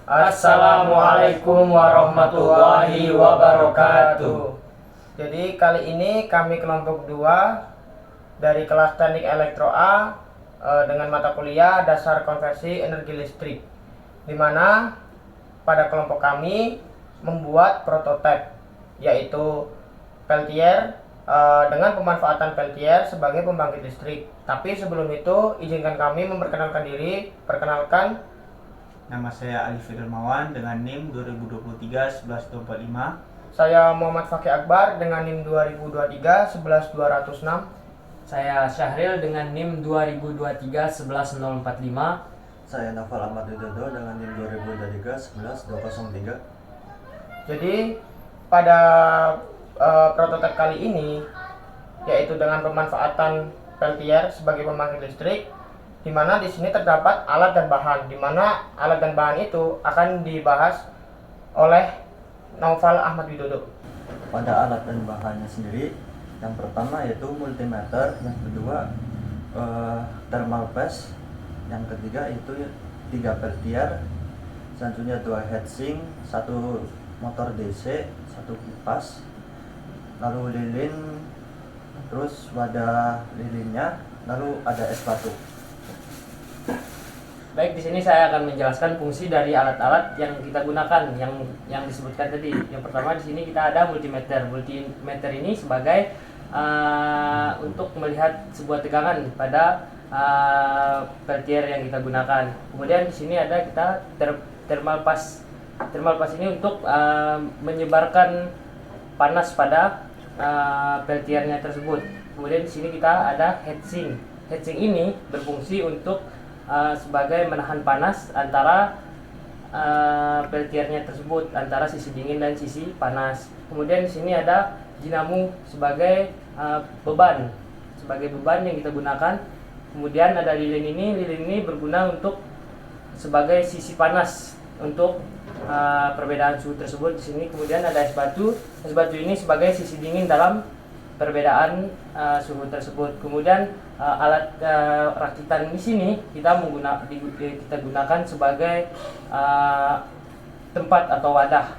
Assalamualaikum warahmatullahi wabarakatuh. Jadi kali ini kami kelompok 2 dari kelas Teknik Elektro A dengan mata kuliah Dasar Konversi Energi Listrik, di mana pada kelompok kami membuat prototipe, yaitu peltier dengan pemanfaatan peltier sebagai pembangkit listrik. Tapi sebelum itu izinkan kami memperkenalkan diri. Perkenalkan, nama saya Ali Firmawan dengan NIM 2023-11245. saya Muhammad Fakih Akbar dengan NIM 2023-11206. Saya Syahril dengan NIM 2023-11045. Saya Naufal Ahmad Widodo dengan NIM 2023-11203. Jadi pada prototipe kali ini, yaitu dengan pemanfaatan peltier sebagai pembangkit listrik, di mana di sini terdapat alat dan bahan, di mana alat dan bahan itu akan dibahas oleh Naufal Ahmad Widodo. Pada alat dan bahannya sendiri, yang pertama yaitu multimeter, yang kedua thermal paste, yang ketiga itu 3 peltier, selanjutnya 2 heatsink, 1 motor DC, 1 kipas, lalu lilin, terus wadah lilinnya, lalu ada es batu. Baik, di sini saya akan menjelaskan fungsi dari alat-alat yang kita gunakan yang disebutkan tadi. Yang pertama di sini kita ada multimeter. Multimeter ini sebagai untuk melihat sebuah tegangan pada peltier yang kita gunakan. Kemudian di sini ada kita thermal paste. Thermal paste ini untuk menyebarkan panas pada peltiernya tersebut. Kemudian di sini kita ada heatsink. Heatsink ini berfungsi untuk sebagai menahan panas antara peltiernya tersebut, antara sisi dingin dan sisi panas. Kemudian di sini ada dinamo sebagai beban yang kita gunakan. Kemudian ada lilin ini berguna untuk sebagai sisi panas untuk perbedaan suhu tersebut di sini. Kemudian ada es batu. Es batu ini sebagai sisi dingin dalam perbedaan suhu tersebut. Kemudian alat rakitan di sini kita gunakan sebagai tempat atau wadah.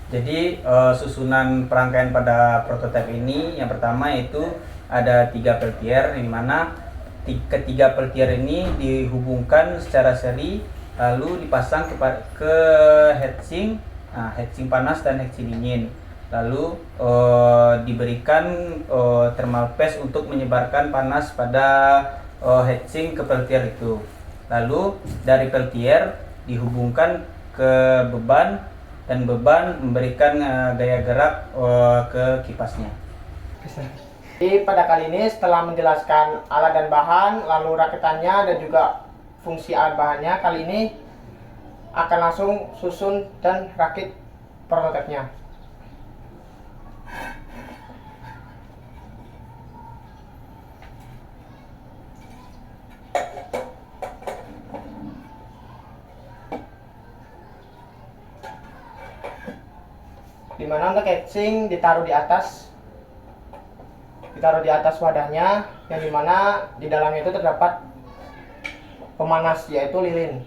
Jadi susunan perangkaian pada prototipe ini yang pertama yaitu ada 3 peltier, di mana ketiga peltier ini dihubungkan secara seri lalu dipasang ke heatsink, heatsink panas dan heatsink dingin. Lalu diberikan thermal paste untuk menyebarkan panas pada heatsink ke peltier itu. Lalu dari peltier dihubungkan ke beban, dan beban memberikan gaya gerak ke kipasnya. Jadi pada kali ini setelah menjelaskan alat dan bahan, lalu rakitannya dan juga fungsi alat bahannya, kali ini akan langsung susun dan rakit prototipenya. Dimana untuk heatsink ditaruh di atas wadahnya, yang dimana di dalamnya itu terdapat pemanas, yaitu lilin.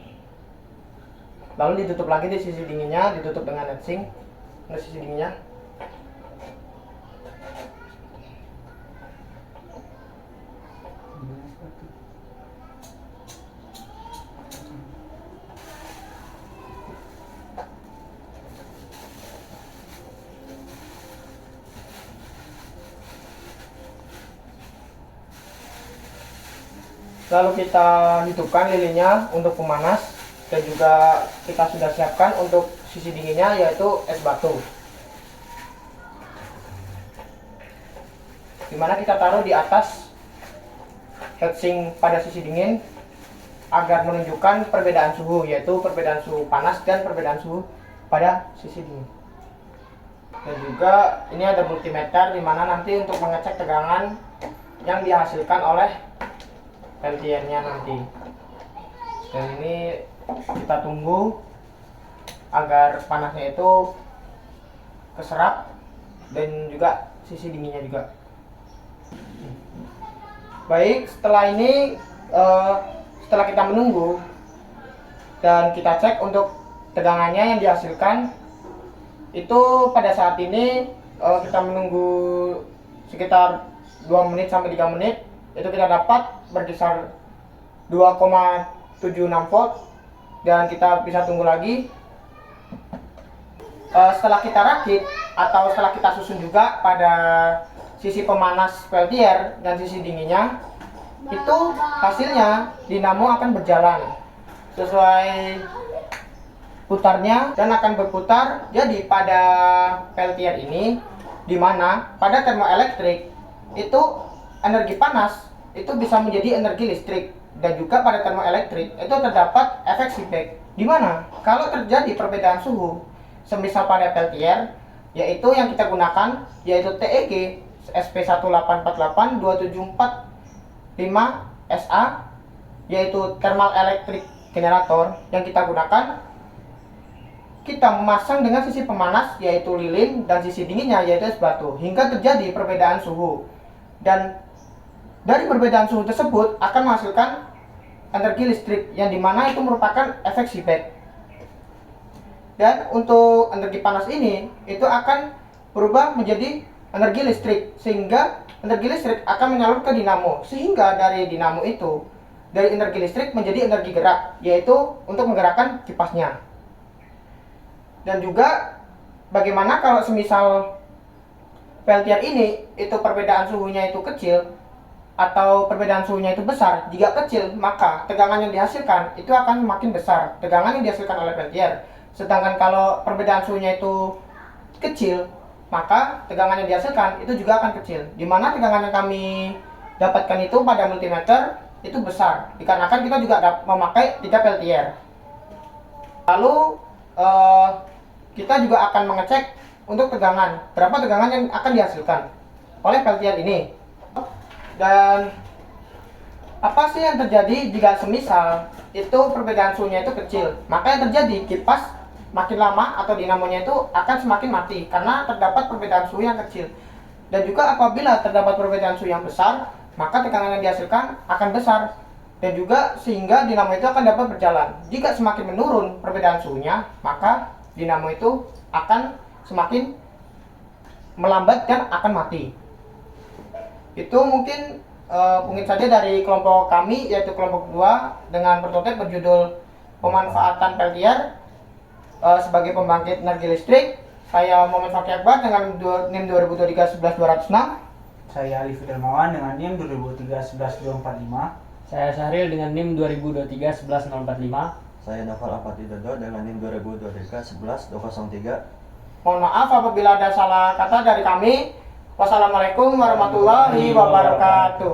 Lalu ditutup lagi di sisi dinginnya, ditutup dengan heatsink untuk sisi dinginnya. Lalu kita hidupkan lilinnya untuk pemanas, dan juga kita sudah siapkan untuk sisi dinginnya, yaitu es batu, dimana kita taruh di atas heatsink pada sisi dingin agar menunjukkan perbedaan suhu, yaitu perbedaan suhu panas dan perbedaan suhu pada sisi dingin. Dan juga ini ada multimeter, dimana nanti untuk mengecek tegangan yang dihasilkan oleh peltiernya nanti. Dan ini kita tunggu agar panasnya itu keserap dan juga sisi dinginnya juga. Baik, setelah ini setelah kita menunggu dan kita cek untuk tegangannya yang dihasilkan itu pada saat ini kita menunggu sekitar 2 menit sampai 3 menit itu kita dapat berkisar 2,76 volt dan kita bisa tunggu lagi. Setelah kita rakit atau setelah kita susun juga pada sisi pemanas peltier dan sisi dinginnya, itu hasilnya dinamo akan berjalan sesuai putarnya dan akan berputar. Jadi pada peltier ini, di mana pada termoelektrik itu energi panas itu bisa menjadi energi listrik, dan juga pada termoelektrik itu terdapat efek seatbag, di mana kalau terjadi perbedaan suhu semisal pada peltier, yaitu yang kita gunakan yaitu TEG SP1882745SA, yaitu thermal electric generator yang kita gunakan, kita memasang dengan sisi pemanas yaitu lilin dan sisi dinginnya yaitu es batu hingga terjadi perbedaan suhu, dan dari perbedaan suhu tersebut akan menghasilkan energi listrik yang dimana itu merupakan efek seatbag. Dan untuk energi panas ini itu akan berubah menjadi energi listrik, sehingga energi listrik akan menyalur ke dinamo, sehingga dari dinamo itu dari energi listrik menjadi energi gerak, yaitu untuk menggerakkan kipasnya. Dan juga bagaimana kalau semisal peltier ini itu perbedaan suhunya itu kecil atau perbedaan suhunya itu besar. Jika kecil, maka tegangan yang dihasilkan itu akan semakin besar, tegangan yang dihasilkan oleh peltier. Sedangkan kalau perbedaan suhunya itu kecil, maka tegangan yang dihasilkan itu juga akan kecil. Dimana tegangan yang kami dapatkan itu pada multimeter itu besar, dikarenakan kita juga memakai 3 peltier. Lalu kita juga akan mengecek untuk tegangan, berapa tegangan yang akan dihasilkan oleh peltier ini. Dan apa sih yang terjadi jika semisal itu perbedaan suhunya itu kecil? Maka yang terjadi, kipas makin lama atau dinamonya itu akan semakin mati karena terdapat perbedaan suhu yang kecil. Dan juga apabila terdapat perbedaan suhu yang besar, maka tekanan yang dihasilkan akan besar, dan juga sehingga dinamo itu akan dapat berjalan. Jika semakin menurun perbedaan suhunya, maka dinamo itu akan semakin melambat dan akan mati. Itu mungkin saja dari kelompok kami, yaitu kelompok kedua dengan prototipe berjudul pemanfaatan peltier sebagai pembangkit energi listrik. Saya Muhammad Fakih Akbar dengan NIM 2023-11246. Saya Arif Darmawan dengan NIM 2023-11245. Saya Syahril dengan NIM 2023-11045. Saya Novel Apati Dodo dengan NIM 2023-11203. Mohon maaf apabila ada salah kata dari kami. Wassalamualaikum warahmatullahi wabarakatuh.